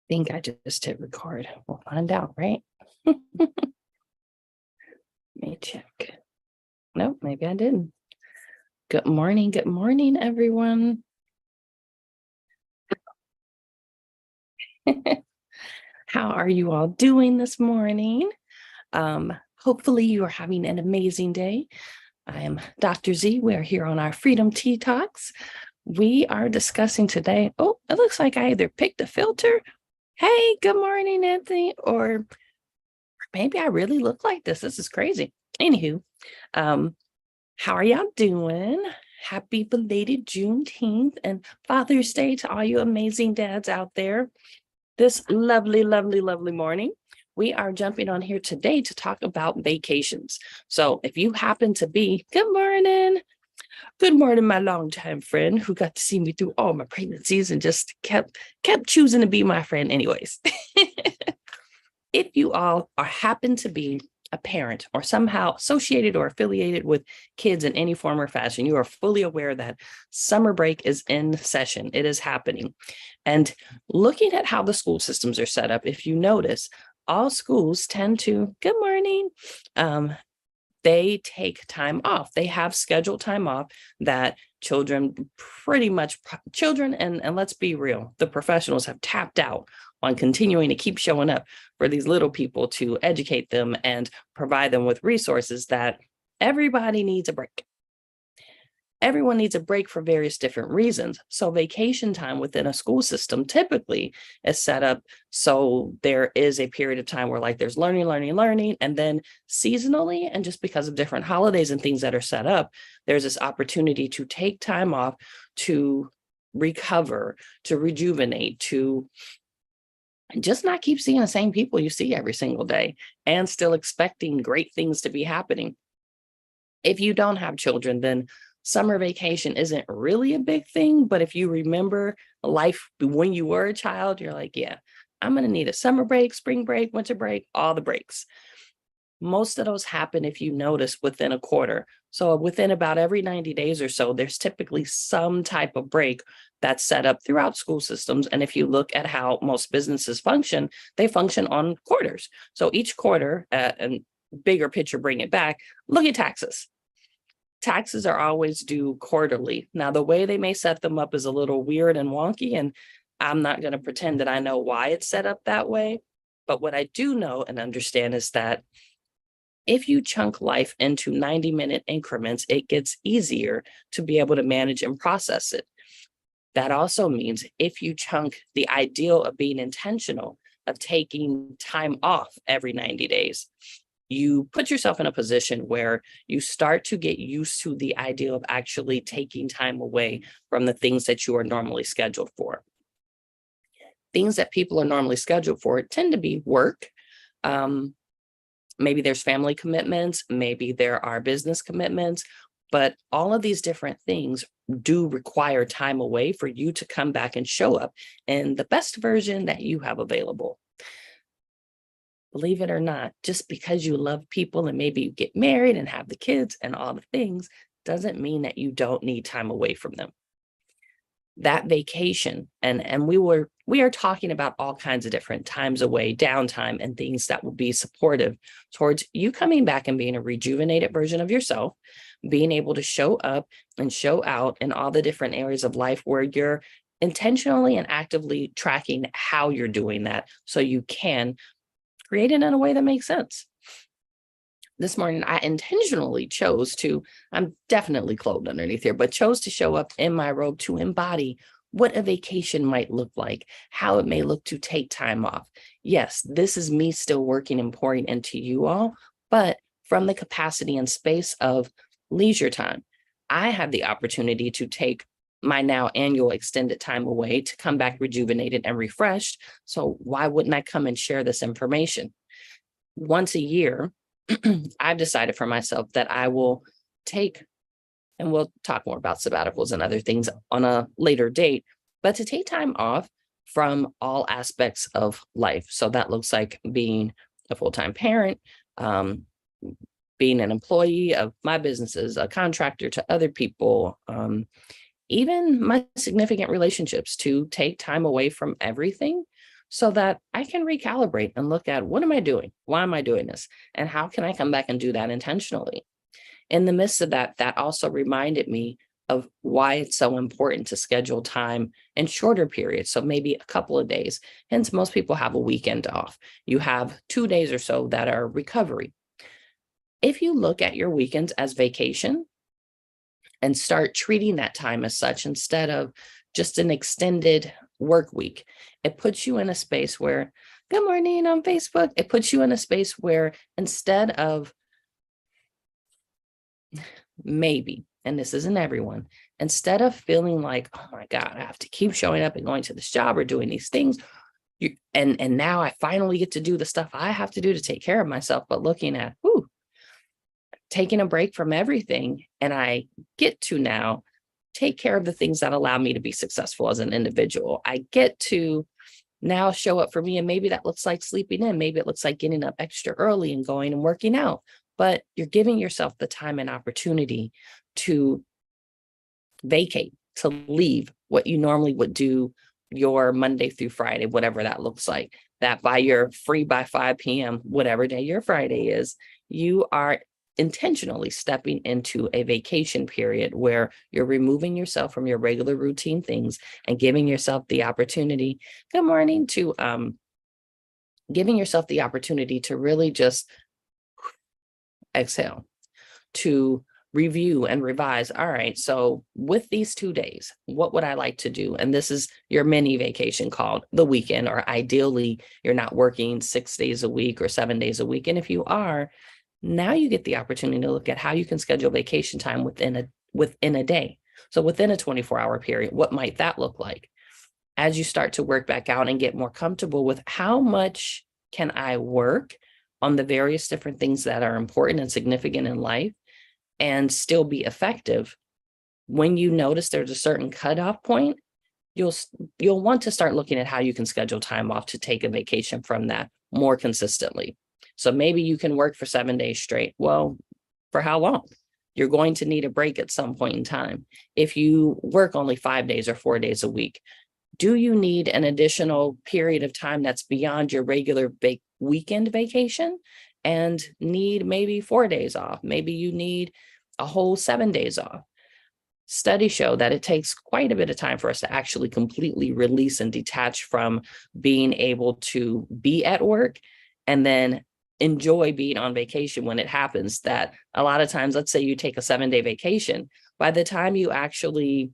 Think I just hit record. We'll find out, right? Let me check. Nope, maybe I didn't. Good morning, everyone. How are you all doing this morning? Hopefully you are having an amazing day. I am Dr. Z. We are here on our Freedom Tea Talks. We are discussing today. Oh, it looks like I either picked a filter. Hey, good morning, Anthony. Or maybe I really look like this. This is crazy. Anywho, how are y'all doing? Happy belated Juneteenth and Father's Day to all you amazing dads out there. This lovely morning, we are jumping on here today to talk about vacations. So if you happen to be, good morning, my longtime friend who got to see me through all my pregnancies and just kept choosing to be my friend anyways. If you all happen to be a parent or somehow associated or affiliated with kids in any form or fashion, you are fully aware that summer break is in session. It is happening. And looking at how the school systems are set up, if you notice, all schools tend to, good morning, they take time off. They have scheduled time off that children and let's be real, the professionals have tapped out on continuing to keep showing up for these little people to educate them and provide them with resources that everybody needs a break. Everyone needs a break for various different reasons. So vacation time within a school system typically is set up so there is a period of time where there's learning, and then seasonally, and just because of different holidays and things that are set up, there's this opportunity to take time off to recover, to rejuvenate, to just not keep seeing the same people you see every single day and still expecting great things to be happening. If you don't have children, then summer vacation isn't really a big thing. But if you remember life when you were a child, you're like, yeah, I'm going to need a summer break, spring break, winter break, all the breaks. Most of those happen, if you notice, within a quarter. So within about every 90 days or so, there's typically some type of break that's set up throughout school systems. And if you look at how most businesses function, they function on quarters. So each quarter, and bigger picture, bring it back, look at taxes. Taxes are always due quarterly. Now, the way they may set them up is a little weird and wonky, and I'm not going to pretend that I know why it's set up that way. But what I do know and understand is that if you chunk life into 90-minute increments, it gets easier to be able to manage and process it. That also means if you chunk the ideal of being intentional, of taking time off every 90 days, you put yourself in a position where you start to get used to the idea of actually taking time away from the things that you are normally scheduled for. Things that people are normally scheduled for tend to be work. Maybe there's family commitments, maybe there are business commitments, but all of these different things do require time away for you to come back and show up in the best version that you have available. Believe it or not, just because you love people and maybe you get married and have the kids and all the things doesn't mean that you don't need time away from them. That vacation, and we are talking about all kinds of different times away, downtime, and things that will be supportive towards you coming back and being a rejuvenated version of yourself, being able to show up and show out in all the different areas of life where you're intentionally and actively tracking how you're doing that so you can create it in a way that makes sense. This morning, I intentionally chose to, I'm definitely clothed underneath here, but chose to show up in my robe to embody what a vacation might look like, how it may look to take time off. Yes, this is me still working and pouring into you all, but from the capacity and space of leisure time. I have the opportunity to take my now annual extended time away to come back rejuvenated and refreshed. So why wouldn't I come and share this information? Once a year, I've decided for myself that I will take, and we'll talk more about sabbaticals and other things on a later date, but to take time off from all aspects of life. So that looks like being a full-time parent, being an employee of my businesses, a contractor to other people, even my significant relationships, to take time away from everything so that I can recalibrate and look at what am I doing? Why am I doing this? And how can I come back and do that intentionally? In the midst of that, that also reminded me of why it's so important to schedule time in shorter periods. So maybe a couple of days. Hence, most people have a weekend off. You have 2 days or so that are recovery. If you look at your weekends as vacation and start treating that time as such instead of just an extended work week, it puts you in a space where, good morning on Facebook, it puts you in a space where instead of maybe, and this isn't everyone, instead of feeling like, oh my God, I have to keep showing up and going to this job or doing these things, and now I finally get to do the stuff I have to do to take care of myself, but looking at, taking a break from everything, and I get to now take care of the things that allow me to be successful as an individual. I get to now show up for me, and maybe that looks like sleeping in, maybe it looks like getting up extra early and going and working out, but you're giving yourself the time and opportunity to vacate, to leave what you normally would do your Monday through Friday, whatever that looks like, that by your free by 5 p.m., whatever day your Friday is, you are intentionally stepping into a vacation period where you're removing yourself from your regular routine things and giving yourself the opportunity, good morning, to giving yourself the opportunity to really just exhale, to review and revise. All right, so with these 2 days, what would I like to do? And this is your mini vacation called the weekend, or ideally you're not working 6 days a week or 7 days a week. And if you are, now you get the opportunity to look at how you can schedule vacation time within a day. So within a 24-hour period, what might that look like? As you start to work back out and get more comfortable with how much can I work on the various different things that are important and significant in life and still be effective, when you notice there's a certain cutoff point, you'll want to start looking at how you can schedule time off to take a vacation from that more consistently. So maybe you can work for 7 days straight. Well, for how long? You're going to need a break at some point in time. If you work only 5 days or 4 days a week, do you need an additional period of time that's beyond your regular weekend vacation and need maybe 4 days off? Maybe you need a whole 7 days off. Studies show that it takes quite a bit of time for us to actually completely release and detach from being able to be at work and then enjoy being on vacation when it happens. That a lot of times, let's say you take a 7-day vacation, by the time you actually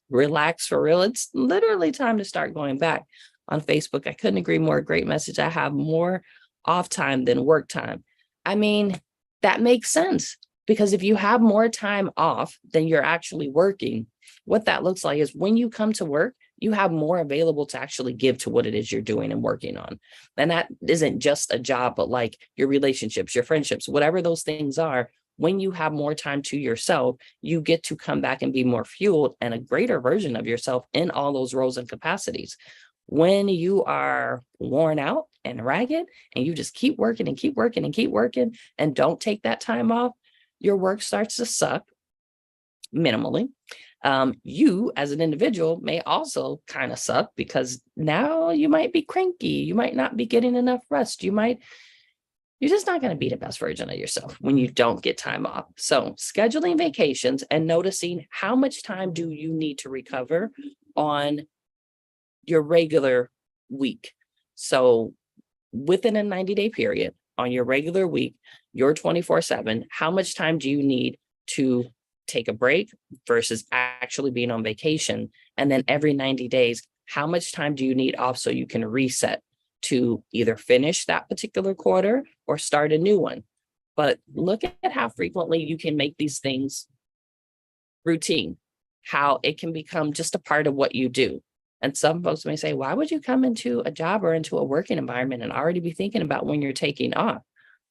relax for real, it's literally time to start going back. On Facebook, I couldn't agree more. Great message. I have more off time than work time. I mean, that makes sense, because if you have more time off than you're actually working, what that looks like is when you come to work, you have more available to actually give to what it is you're doing and working on. And that isn't just a job, but like your relationships, your friendships, whatever those things are. When you have more time to yourself, you get to come back and be more fueled and a greater version of yourself in all those roles and capacities. When you are worn out and ragged and you just keep working and keep working and keep working and don't take that time off, your work starts to suck minimally. You as an individual may also kind of suck, because now you might be cranky. You might not be getting enough rest. You're just not going to be the best version of yourself when you don't get time off. So scheduling vacations and noticing how much time do you need to recover on your regular week. So within a 90-day period on your regular week, your 24/7, how much time do you need to take a break versus actually being on vacation? And then every 90 days, how much time do you need off so you can reset to either finish that particular quarter or start a new one? But look at how frequently you can make these things routine, how it can become just a part of what you do. And some folks may say, why would you come into a job or into a working environment and already be thinking about when you're taking off?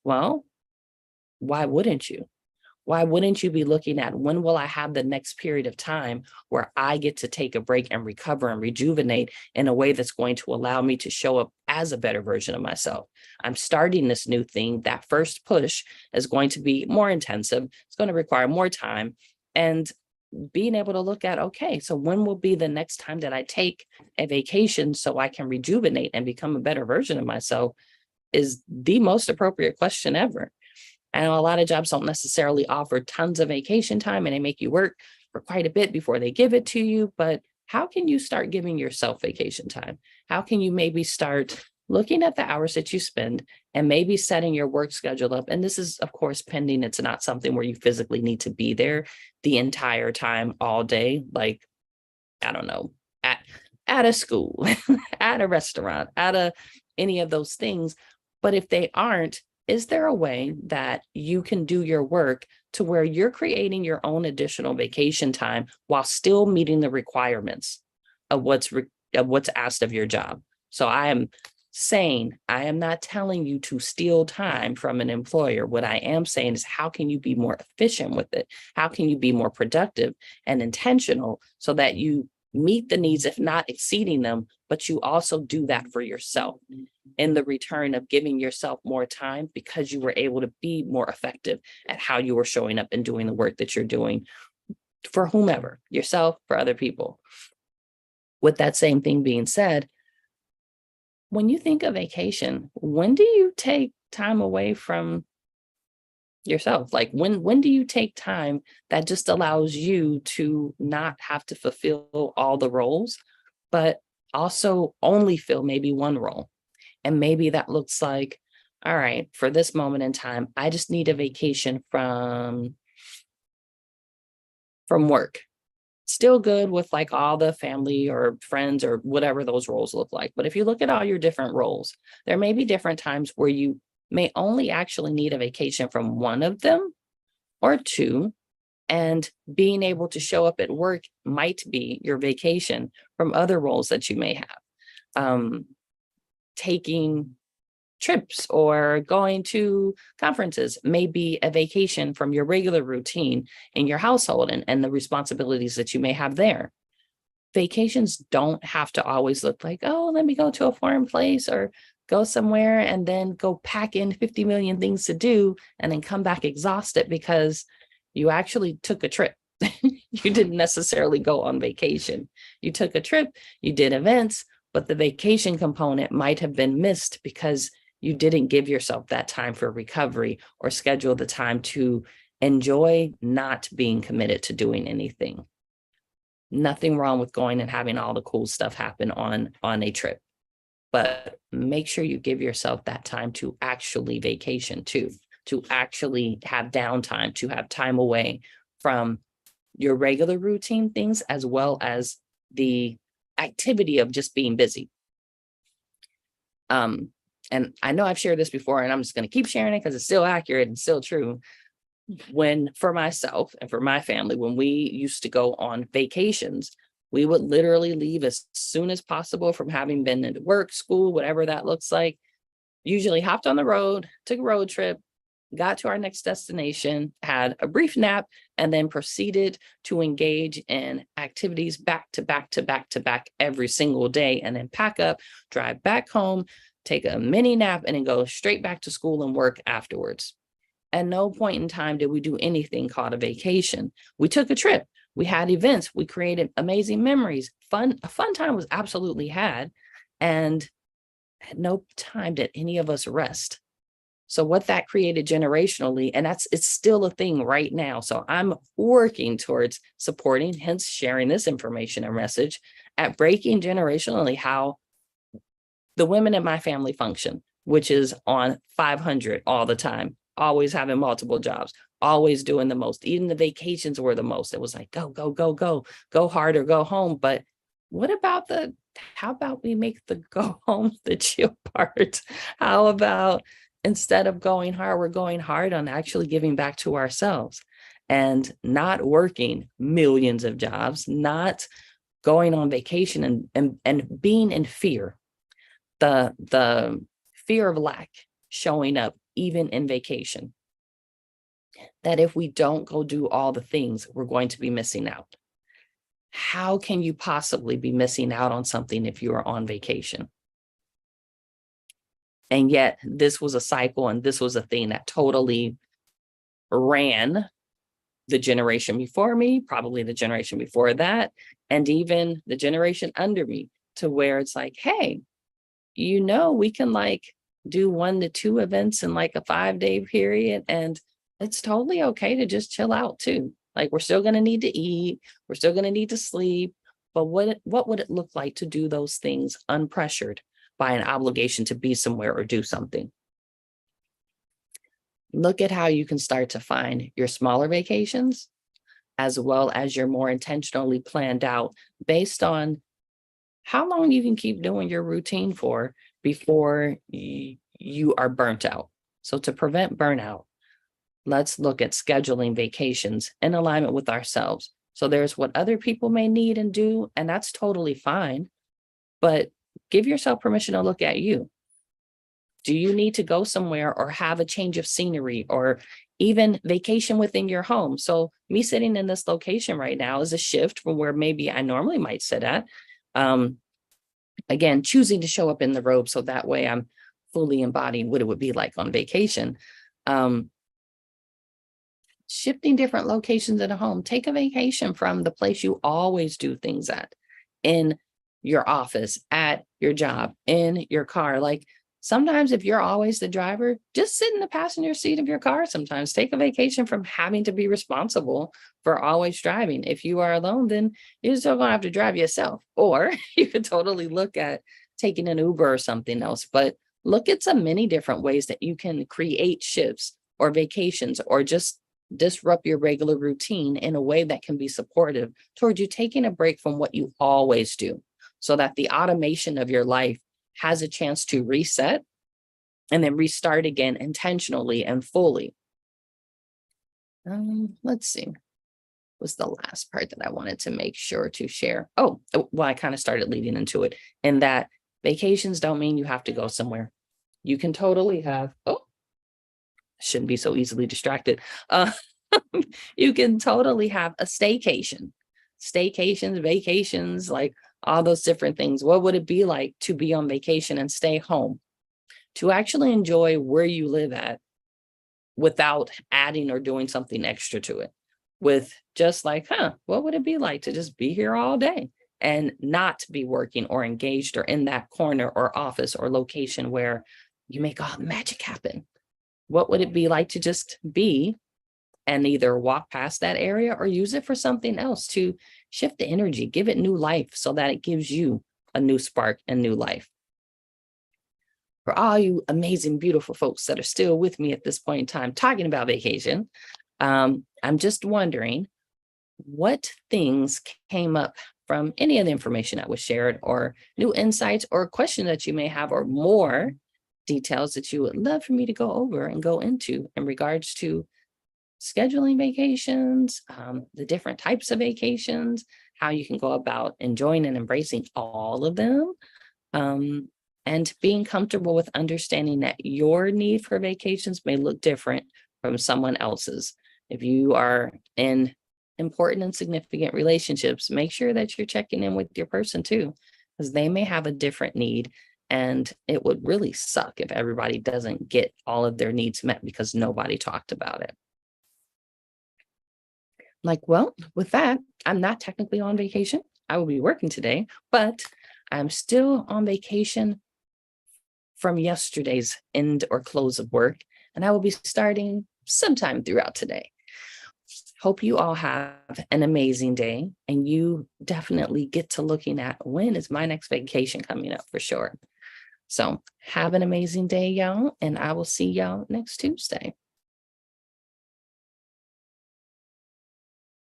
Well, why wouldn't you? Why wouldn't you be looking at, when will I have the next period of time where I get to take a break and recover and rejuvenate in a way that's going to allow me to show up as a better version of myself? I'm starting this new thing. That first push is going to be more intensive. It's going to require more time. And being able to look at, okay, so when will be the next time that I take a vacation so I can rejuvenate and become a better version of myself is the most appropriate question ever. And a lot of jobs don't necessarily offer tons of vacation time and they make you work for quite a bit before they give it to you. But how can you start giving yourself vacation time? How can you maybe start looking at the hours that you spend and maybe setting your work schedule up? And this is, of course, pending it's not something where you physically need to be there the entire time all day. Like, I don't know, at a school, at a restaurant, any of those things. But if they aren't, is there a way that you can do your work to where you're creating your own additional vacation time while still meeting the requirements of what's asked of your job? So I am saying, I am not telling you to steal time from an employer. What I am saying is, how can you be more efficient with it? How can you be more productive and intentional so that you meet the needs, if not exceeding them, but you also do that for yourself in the return of giving yourself more time because you were able to be more effective at how you were showing up and doing the work that you're doing for whomever, yourself, for other people. With that same thing being said, when you think of vacation, when do you take time away from yourself? Like when do you take time that just allows you to not have to fulfill all the roles, but also only fill maybe one role? And maybe that looks like, all right, for this moment in time, I just need a vacation from work. Still good with like all the family or friends or whatever those roles look like. But if you look at all your different roles, there may be different times where you may only actually need a vacation from one of them or two. And being able to show up at work might be your vacation from other roles that you may have. Taking trips or going to conferences may be a vacation from your regular routine in your household and the responsibilities that you may have there. Vacations don't have to always look like, oh, let me go to a foreign place or go somewhere and then go pack in 50 million things to do and then come back exhausted because you actually took a trip. You didn't necessarily go on vacation. You took a trip, you did events, but the vacation component might have been missed because you didn't give yourself that time for recovery or schedule the time to enjoy not being committed to doing anything. Nothing wrong with going and having all the cool stuff happen on a trip, but make sure you give yourself that time to actually vacation too, to actually have downtime, to have time away from your regular routine things, as well as the activity of just being busy. And I know I've shared this before, and I'm just going to keep sharing it because it's still accurate and still true. When for myself and for my family, when we used to go on vacations, we would literally leave as soon as possible from having been into work, school, whatever that looks like. Usually hopped on the road, took a road trip, got to our next destination, had a brief nap, and then proceeded to engage in activities back to back to back to back every single day, and then pack up, drive back home, take a mini nap, and then go straight back to school and work afterwards. At no point in time did we do anything called a vacation. We took a trip. We had events. We created amazing memories. A fun time was absolutely had. And at no time did any of us rest. So what that created generationally, and it's still a thing right now. So I'm working towards supporting, hence sharing this information and message, at breaking generationally how the women in my family function, which is on 500 all the time, always having multiple jobs, always doing the most. Even the vacations were the most. It was like, go, go, go, go hard or go home. But what about how about we make the go home the chill part? How about instead of going hard, we're going hard on actually giving back to ourselves and not working millions of jobs, not going on vacation and being in fear. The fear of lack showing up even in vacation. That if we don't go do all the things, we're going to be missing out. How can you possibly be missing out on something if you are on vacation? And yet this was a cycle and this was a thing that totally ran the generation before me, probably the generation before that, and even the generation under me, to where it's like, hey, we can like do 1 to 2 events in like a 5-day period, and it's totally okay to just chill out too. Like, we're still going to need to eat, we're still going to need to sleep, but what would it look like to do those things unpressured by an obligation to be somewhere or do something? Look at how you can start to find your smaller vacations as well as your more intentionally planned out, based on how long you can keep doing your routine for before you are burnt out. So, to prevent burnout, let's look at scheduling vacations in alignment with ourselves. So there's what other people may need and do, and that's totally fine. But give yourself permission to look at you. Do you need to go somewhere or have a change of scenery, or even vacation within your home? So me sitting in this location right now is a shift from where maybe I normally might sit at. Again, choosing to show up in the robe so that way I'm fully embodying what it would be like on vacation. Shifting different locations at a home. Take a vacation from the place you always do things at, in your office, at your job, in your car. Like, sometimes if you're always the driver, just sit in the passenger seat of your car. Sometimes take a vacation from having to be responsible for always driving. If you are alone, then you're still going to have to drive yourself. Or you could totally look at taking an Uber or something else. But look at some many different ways that you can create shifts or vacations, or just disrupt your regular routine in a way that can be supportive towards you taking a break from what you always do, so that the automation of your life has a chance to reset and then restart again intentionally and fully. Let's see. Was the last part that I wanted to make sure to share? Oh, well, I kind of started leading into it, in that vacations don't mean you have to go somewhere. You can totally have, shouldn't be so easily distracted. You can totally have a staycation, staycations, vacations, like all those different things. What would it be like to be on vacation and stay home, to actually enjoy where you live at without adding or doing something extra to it? With just like, what would it be like to just be here all day and not be working or engaged or in that corner or office or location where you make all the magic happen? What would it be like to just be and either walk past that area or use it for something else, to shift the energy, give it new life so that it gives you a new spark and new life? For all you amazing, beautiful folks that are still with me at this point in time talking about vacation, I'm just wondering what things came up from any of the information that was shared, or new insights or questions that you may have, or more details that you would love for me to go over and go into in regards to scheduling vacations, the different types of vacations, how you can go about enjoying and embracing all of them, and being comfortable with understanding that your need for vacations may look different from someone else's. If you are in important and significant relationships, make sure that you're checking in with your person too, because they may have a different need. And it would really suck if everybody doesn't get all of their needs met because nobody talked about it. Like, well, with that, I'm not technically on vacation. I will be working today, but I'm still on vacation from yesterday's end or close of work, and I will be starting sometime throughout today. Hope you all have an amazing day, and you definitely get to looking at, when is my next vacation coming up, for sure. So have an amazing day, y'all, and I will see y'all next Tuesday.